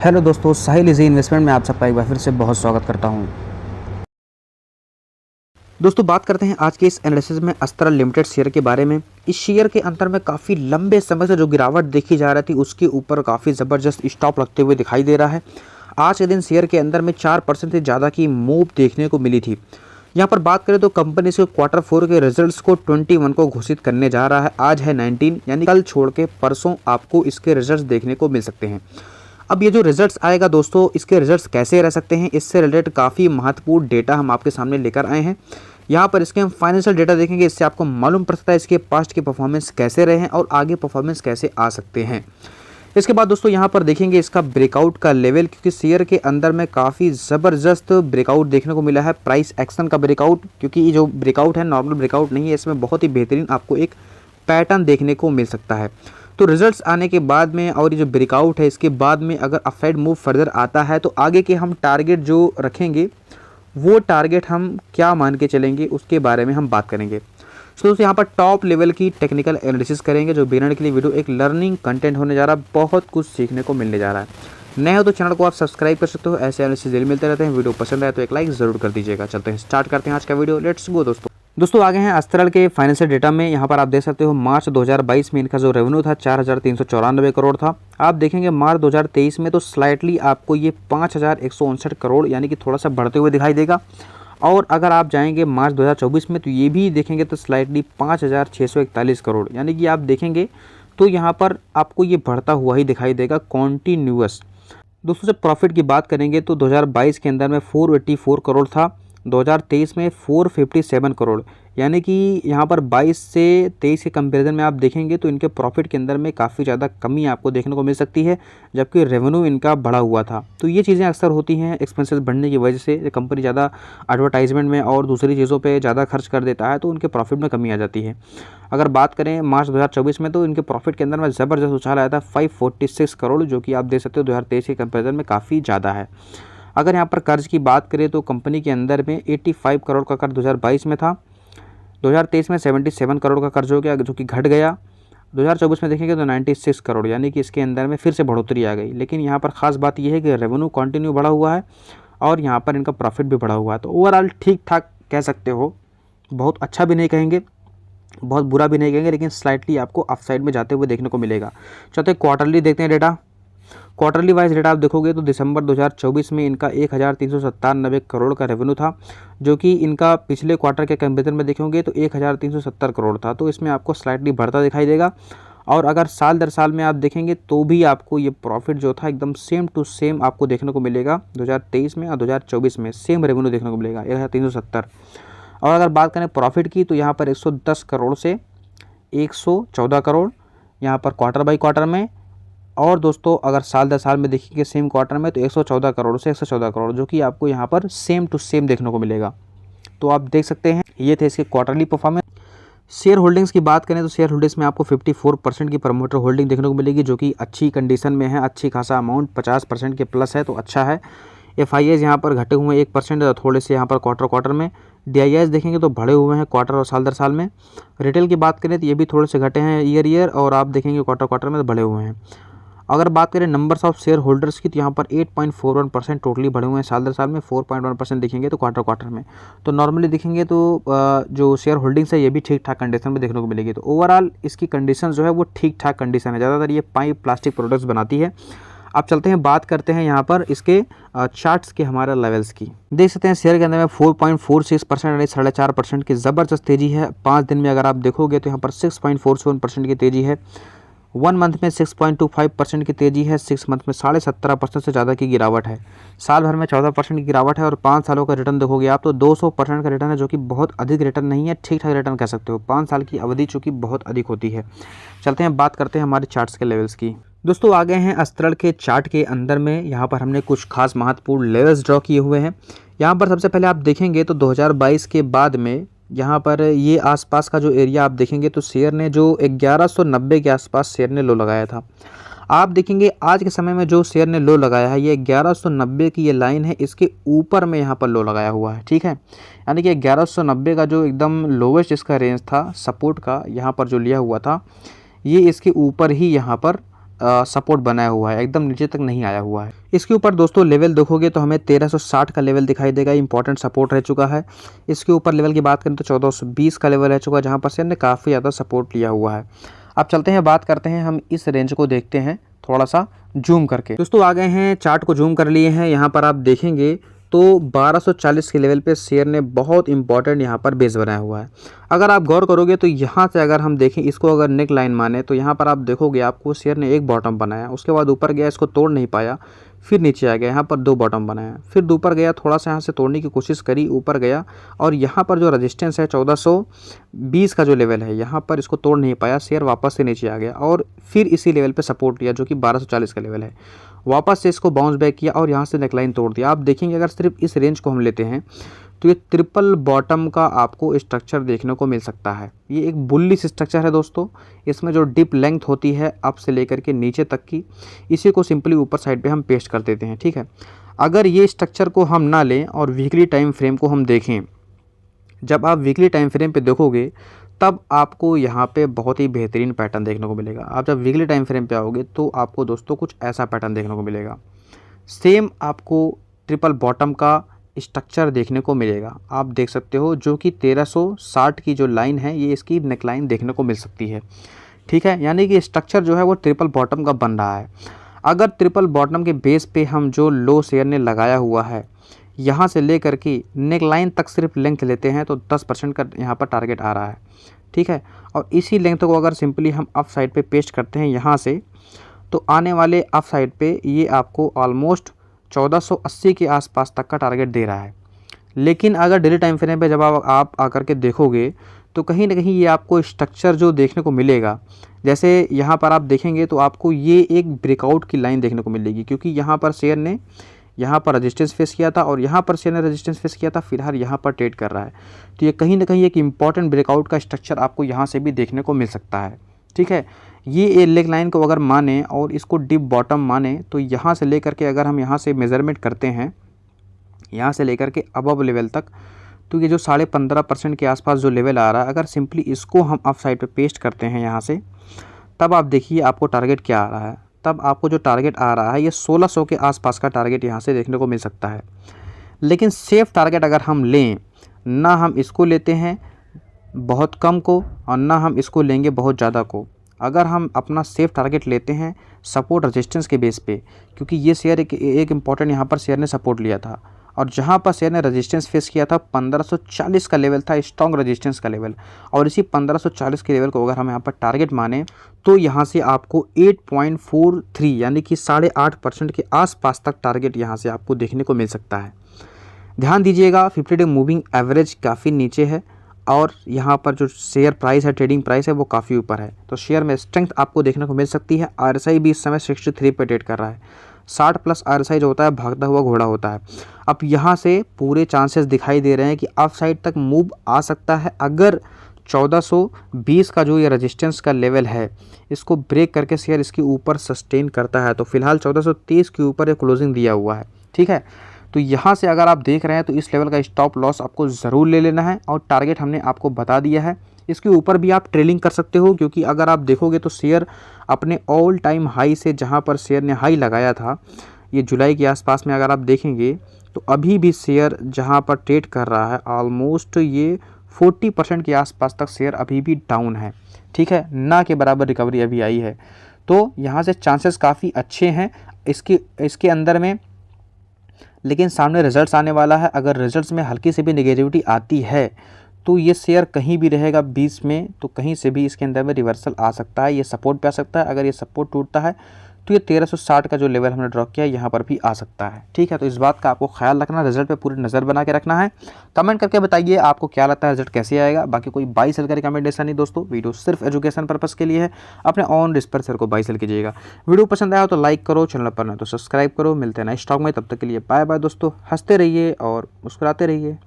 Hello दोस्तों, साहिल easy investment में आप सबका एक बार फिर से बहुत स्वागत करता हूं। दोस्तों, बात करते हैं आज के इस एनालिसिस में अस्ट्रल लिमिटेड शेयर के बारे में। इस शेयर के अंदर में काफ़ी लंबे समय से जो गिरावट देखी जा रही थी उसके ऊपर काफ़ी ज़बरदस्त स्टॉप लगते हुए दिखाई दे रहा है। आज के दिन शेयर के अंदर में 4% से ज़्यादा की मूव देखने को मिली थी। यहाँ पर बात करें तो कंपनी से Q4 के रिजल्ट्स को 21 को घोषित करने जा रहा है। आज है 19, यानी कल छोड़ के परसों आपको इसके रिजल्ट्स देखने को मिल सकते हैं। अब ये जो रिजल्ट्स आएगा दोस्तों, इसके रिजल्ट्स कैसे रह सकते हैं, इससे रिलेटेड काफ़ी महत्वपूर्ण डेटा हम आपके सामने लेकर आए हैं। यहाँ पर इसके हम फाइनेंशियल डेटा देखेंगे, इससे आपको मालूम पड़ सकता है इसके पास्ट के परफॉर्मेंस कैसे रहे हैं और आगे परफॉर्मेंस कैसे आ सकते हैं। इसके बाद दोस्तों यहाँ पर देखेंगे इसका ब्रेकआउट का लेवल, क्योंकि शेयर के अंदर में काफ़ी ज़बरदस्त ब्रेकआउट देखने को मिला है, प्राइस एक्शन का ब्रेकआउट। क्योंकि ये जो ब्रेकआउट है नॉर्मल ब्रेकआउट नहीं है, इसमें बहुत ही बेहतरीन आपको एक पैटर्न देखने को मिल सकता है। तो रिजल्ट्स आने के बाद में और ये जो ब्रेकआउट है इसके बाद में अगर अपसाइड मूव फर्दर आता है तो आगे के हम टारगेट जो रखेंगे वो टारगेट हम क्या मान के चलेंगे उसके बारे में हम बात करेंगे। तो दोस्तों यहाँ पर टॉप लेवल की टेक्निकल एनालिसिस करेंगे। जो बिगिनर के लिए वीडियो एक लर्निंग कंटेंट होने जा रहा है, बहुत कुछ सीखने को मिलने जा रहा है। नए हो तो चैनल को आप सब्सक्राइब कर सकते हो, ऐसे एनालिसिस डेली मिलते रहते हैं। वीडियो पसंद आए तो एक लाइक ज़रूर कर दीजिएगा। चलते हैं, स्टार्ट करते हैं आज का वीडियो। लेट्स गो दोस्तों आगे हैं अस्ट्रल के फाइनेंशियल डेटा में। यहाँ पर आप देख सकते हो मार्च 2022 में इनका जो रेवेन्यू था 4,394 करोड़ था। आप देखेंगे मार्च 2023 में तो स्लाइटली आपको ये 5,159 करोड़ यानी कि थोड़ा सा बढ़ते हुए दिखाई देगा। और अगर आप जाएंगे मार्च 2024 में तो ये भी देखेंगे तो स्लाइटली 5,641 करोड़ यानी कि आप देखेंगे तो यहाँ पर आपको ये बढ़ता हुआ ही दिखाई देगा कॉन्टीन्यूअस। दोस्तों जब प्रॉफिट की बात करेंगे तो 2022 के अंदर में 484 करोड़ था, 2023 में 457 करोड़, यानी कि यहाँ पर 22 से 23 के कंपैरिजन में आप देखेंगे तो इनके प्रॉफिट के अंदर में काफ़ी ज़्यादा कमी आपको देखने को मिल सकती है, जबकि रेवेन्यू इनका बढ़ा हुआ था। तो ये चीज़ें अक्सर होती हैं एक्सपेंसेस बढ़ने की वजह से। कंपनी ज़्यादा एडवर्टाइजमेंट में और दूसरी चीज़ों पे ज़्यादा खर्च कर देता है तो उनके प्रॉफिट में कमी आ जाती है। अगर बात करें मार्च 2024 में तो इनके प्रॉफिट के अंदर में ज़बरदस्त उछाल आया था 546 करोड़, जो कि आप देख सकते हो 2023 के कंपेरिजन में काफ़ी ज़्यादा है। अगर यहाँ पर कर्ज की बात करें तो कंपनी के अंदर में 85 करोड़ का कर्ज 2022 में था, 2023 में 77 करोड़ का कर्ज हो गया जो कि घट गया। 2024 में देखेंगे तो 96 करोड़, यानी कि इसके अंदर में फिर से बढ़ोतरी आ गई। लेकिन यहाँ पर ख़ास बात यह है कि रेवेन्यू कंटिन्यू बढ़ा हुआ है और यहाँ पर इनका प्रॉफिट भी बढ़ा हुआ है। तो ओवरऑल ठीक ठाक कह सकते हो, बहुत अच्छा भी नहीं कहेंगे, बहुत बुरा भी नहीं कहेंगे, लेकिन स्लाइटली आपको अपसाइड में जाते हुए देखने को मिलेगा। चलते क्वार्टरली देखते हैं डेटा। क्वार्टरली वाइज डेटा आप देखोगे तो दिसंबर 2024 में इनका 1,397 करोड़ का रेवेन्यू था, जो कि इनका पिछले क्वार्टर के कंपेरिजन में देखोगे तो 1,370 करोड़ था। तो इसमें आपको स्लाइटली बढ़ता दिखाई देगा। और अगर साल दर साल में आप देखेंगे तो भी आपको ये प्रॉफिट जो था एकदम सेम टू सेम आपको देखने को मिलेगा। 2023 में और 2024 में सेम रेवेन्यू देखने को मिलेगा 1,370। और अगर बात करें प्रॉफिट की तो यहाँ पर 110 करोड़ से 114 करोड़ यहाँ पर क्वार्टर बाई क्वार्टर में। और दोस्तों अगर साल दर साल में देखेंगे सेम क्वार्टर में तो 114 करोड़ से 114 करोड़, जो कि आपको यहाँ पर सेम टू सेम देखने को मिलेगा। तो आप देख सकते हैं ये थे इसके क्वार्टरली परफॉर्मेंस। शेयर होल्डिंग्स की बात करें तो शेयर होल्डिंग्स में आपको 54% की प्रमोटर होल्डिंग देखने को मिलेगी, जो कि अच्छी कंडीशन में है। अच्छी खासा अमाउंट 50% के प्लस है तो अच्छा है। FIIs यहाँ पर घटे हुए हैं 1% थोड़े से यहाँ पर क्वार्टर में। DIIs देखेंगे तो बढ़े हुए हैं क्वार्टर और साल दर साल में। रिटेल की बात करें तो ये भी थोड़े से घटे हैं ईयर और आप देखेंगे क्वार्टर में तो बढ़े हुए हैं। अगर बात करें नंबर्स ऑफ शेयर होल्डर्स की तो यहाँ पर 8.41% टोटली बढ़े हुए हैं साल दर साल में। 4.1% दिखेंगे तो क्वार्टर में। तो नॉर्मली दिखेंगे तो जो शेयर होल्डिंग्स है ये भी ठीक ठाक कंडीशन में देखने को मिलेगी। तो ओवरऑल इसकी कंडीशन जो है वो ठीक ठाक कंडीशन है। ज़्यादातर ये पाइप प्लास्टिक प्रोडक्ट्स बनाती है। अब चलते हैं, बात करते हैं यहाँ पर इसके चार्ट्स के हमारे लेवल्स की। देख सकते हैं शेयर के अंदर में 4.46% यानी 4.5% की ज़बरदस्त तेज़ी है। 5 दिन में अगर आप देखोगे तो यहाँ पर 6.47% की तेज़ी है। 1 मंथ में 6.25% की तेज़ी है। 6 मंथ में 17.5% से ज़्यादा की गिरावट है। साल भर में 14% की गिरावट है। और 5 सालों का रिटर्न देखोगे आप तो 200% का रिटर्न है, जो कि बहुत अधिक रिटर्न नहीं है, ठीक ठाक रिटर्न कह सकते हो। 5 साल की अवधि चूँकि बहुत अधिक होती है। चलते हैं, बात करते हैं हमारे चार्ट्स के लेवल्स की। दोस्तों आ गए हैं अस्ट्रल के चार्ट के अंदर में। यहाँ पर हमने कुछ खास महत्वपूर्ण लेवल्स ड्रॉ किए हुए हैं। यहाँ पर सबसे पहले आप देखेंगे तो 2022 के बाद में यहाँ पर ये आसपास का जो एरिया आप देखेंगे तो शेयर ने जो 1190 के आसपास शेयर ने लो लगाया था। आप देखेंगे आज के समय में जो शेयर ने लो लगाया है ये 1190 की ये लाइन है, इसके ऊपर में यहाँ पर लो लगाया हुआ है। ठीक है, यानी कि 1190 का जो एकदम लोवेस्ट इसका रेंज था सपोर्ट का, यहाँ पर जो लिया हुआ था ये इसके ऊपर ही यहाँ पर सपोर्ट बनाया हुआ है, एकदम नीचे तक नहीं आया हुआ है। इसके ऊपर दोस्तों लेवल देखोगे तो हमें 1360 का लेवल दिखाई देगा, इंपॉर्टेंट सपोर्ट रह चुका है। इसके ऊपर लेवल की बात करें तो 1420 का लेवल रह चुका है, जहाँ पर शेयर ने काफ़ी ज़्यादा सपोर्ट लिया हुआ है। अब चलते हैं, बात करते हैं, हम इस रेंज को देखते हैं थोड़ा सा जूम करके। दोस्तों आ गए हैं, चार्ट को जूम कर लिए हैं। यहाँ पर आप देखेंगे तो 1240 के लेवल पे शेयर ने बहुत इंपॉर्टेंट यहाँ पर बेस बनाया हुआ है। अगर आप गौर करोगे तो यहाँ से अगर हम देखें इसको, अगर नेक लाइन माने तो यहाँ पर आप देखोगे आपको शेयर ने एक बॉटम बनाया, उसके बाद ऊपर गया, इसको तोड़ नहीं पाया, फिर नीचे आ गया, यहाँ पर 2 बॉटम बनाया, फिर ऊपर गया, थोड़ा सा यहाँ से तोड़ने की कोशिश करी, ऊपर गया, और यहाँ पर जो रेजिस्टेंस है 1420 का जो लेवल है, यहाँ पर इसको तोड़ नहीं पाया, शेयर वापस से नीचे आ गया और फिर इसी लेवल पे सपोर्ट लिया जो कि 1240 का लेवल है। वापस से इसको बाउंस बैक किया और यहाँ से नेकलाइन तोड़ दिया। आप देखेंगे अगर सिर्फ इस रेंज को हम लेते हैं तो ये ट्रिपल बॉटम का आपको स्ट्रक्चर देखने को मिल सकता है। ये एक बुलिश स्ट्रक्चर है दोस्तों, इसमें जो डिप लेंथ होती है अप से लेकर के नीचे तक की, इसी को सिंपली ऊपर साइड पे हम पेस्ट कर देते हैं, ठीक है। अगर ये स्ट्रक्चर को हम ना लें और वीकली टाइम फ्रेम को हम देखें, जब आप वीकली टाइम फ्रेम पे देखोगे तब आपको यहाँ पे बहुत ही बेहतरीन पैटर्न देखने को मिलेगा। आप जब वीकली टाइम फ्रेम पे आओगे तो आपको दोस्तों कुछ ऐसा पैटर्न देखने को मिलेगा। सेम आपको ट्रिपल बॉटम का स्ट्रक्चर देखने को मिलेगा, आप देख सकते हो, जो कि 1360 की जो लाइन है ये इसकी नेकलाइन देखने को मिल सकती है, ठीक है। यानी कि स्ट्रक्चर जो है वो ट्रिपल बॉटम का बन रहा है। अगर ट्रिपल बॉटम के बेस पे हम जो लो शेयर ने लगाया हुआ है, यहाँ से लेकर के नेक लाइन तक सिर्फ लेंथ लेते हैं तो 10% का यहाँ पर टारगेट आ रहा है, ठीक है। और इसी लेंथ को अगर सिंपली हम अप साइड पे पेस्ट करते हैं यहाँ से, तो आने वाले अप साइड पे ये आपको ऑलमोस्ट 1480 के आसपास तक का टारगेट दे रहा है। लेकिन अगर डेली टाइम फ्रेम पे जब आप आकर के देखोगे तो कहीं ना कहीं ये आपको स्ट्रक्चर जो देखने को मिलेगा, जैसे यहाँ पर आप देखेंगे तो आपको ये एक ब्रेकआउट की लाइन देखने को मिलेगी, क्योंकि यहाँ पर शेयर ने यहाँ पर रेजिस्टेंस फेस किया था और यहाँ पर शेयर ने रेजिस्टेंस फेस किया था, फिलहाल यहाँ पर ट्रेड कर रहा है। तो ये कहीं ना कहीं एक इंपॉर्टेंट ब्रेकआउट का स्ट्रक्चर आपको यहाँ से भी देखने को मिल सकता है, ठीक है। ये लेग लाइन को अगर माने और इसको डिप बॉटम माने तो यहाँ से लेकर के अगर हम यहाँ से मेज़रमेंट करते हैं, यहाँ से लेकर के अबव लेवल तक, तो ये जो 15.5% के आसपास जो लेवल आ रहा है, अगर सिंपली इसको हम अप साइड पे पेस्ट करते हैं यहाँ से, तब आप देखिए आपको टारगेट क्या आ रहा है। तब आपको जो टारगेट आ रहा है ये 1600 के आसपास का टारगेट यहाँ से देखने को मिल सकता है। लेकिन सेफ टारगेट अगर हम लें, ना हम इसको लेते हैं बहुत कम को और ना हम इसको लेंगे बहुत ज़्यादा को, अगर हम अपना सेफ टारगेट लेते हैं सपोर्ट रेजिस्टेंस के बेस पे, क्योंकि ये शेयर एक इम्पॉर्टेंट यहाँ पर शेयर ने सपोर्ट लिया था और जहाँ पर शेयर ने रेजिस्टेंस फेस किया था 1540 का लेवल था, स्ट्रॉन्ग रेजिस्टेंस का लेवल। और इसी 1540 के लेवल को अगर हम यहाँ पर टारगेट माने तो यहाँ से आपको 8.43 यानी कि 8.5% के आसपास तक टारगेट यहाँ से आपको देखने को मिल सकता है। ध्यान दीजिएगा 50 डे मूविंग एवरेज काफ़ी नीचे है और यहाँ पर जो शेयर प्राइस है, ट्रेडिंग प्राइस है, वो काफ़ी ऊपर है, तो शेयर में स्ट्रेंथ आपको देखने को मिल सकती है। RSI भी इस समय 63 पे ट्रेड कर रहा है। 60+ RSI जो होता है भागता हुआ घोड़ा होता है। अब यहाँ से पूरे चांसेस दिखाई दे रहे हैं कि अप साइड तक मूव आ सकता है, अगर 1420 का जो ये रेजिस्टेंस का लेवल है इसको ब्रेक करके शेयर इसके ऊपर सस्टेन करता है। तो फिलहाल 1430 के ऊपर ये क्लोजिंग दिया हुआ है, ठीक है। तो यहाँ से अगर आप देख रहे हैं तो इस लेवल का स्टॉप लॉस आपको ज़रूर ले लेना है और टारगेट हमने आपको बता दिया है। इसके ऊपर भी आप ट्रेलिंग कर सकते हो, क्योंकि अगर आप देखोगे तो शेयर अपने ऑल टाइम हाई से, जहाँ पर शेयर ने हाई लगाया था ये जुलाई के आसपास में, अगर आप देखेंगे तो अभी भी शेयर जहाँ पर ट्रेड कर रहा है ऑलमोस्ट ये 40% के आसपास तक शेयर अभी भी डाउन है, ठीक है, ना के बराबर रिकवरी अभी आई है। तो यहाँ से चांसेस काफ़ी अच्छे हैं इसके अंदर में, लेकिन सामने रिजल्ट्स आने वाला है। अगर रिजल्ट्स में हल्की से भी नेगेटिविटी आती है तो ये शेयर कहीं भी रहेगा 20 में, तो कहीं से भी इसके अंदर में रिवर्सल आ सकता है, ये सपोर्ट पे आ सकता है। अगर ये सपोर्ट टूटता है तो ये 1360 का जो लेवल हमने ड्रॉ किया है यहाँ पर भी आ सकता है, ठीक है। तो इस बात का आपको ख्याल रखना, रिजल्ट पे पूरी नज़र बना के रखना है। कमेंट करके बताइए आपको क्या लगता है रिजल्ट कैसे आएगा। बाकी कोई बाई सेल का रिकमेंडेशन नहीं दोस्तों, वीडियो सिर्फ एजुकेशन पर्पस के लिए है। अपने ऑन रिस्क पर शेयर को बाई सेल कीजिएगा। वीडियो पसंद आया तो लाइक करो, चैनल पर नहीं तो सब्सक्राइब करो। मिलते हैं नए स्टॉक में, तब तक के लिए बाय बाय दोस्तों। हंसते रहिए और मुस्कुराते रहिए।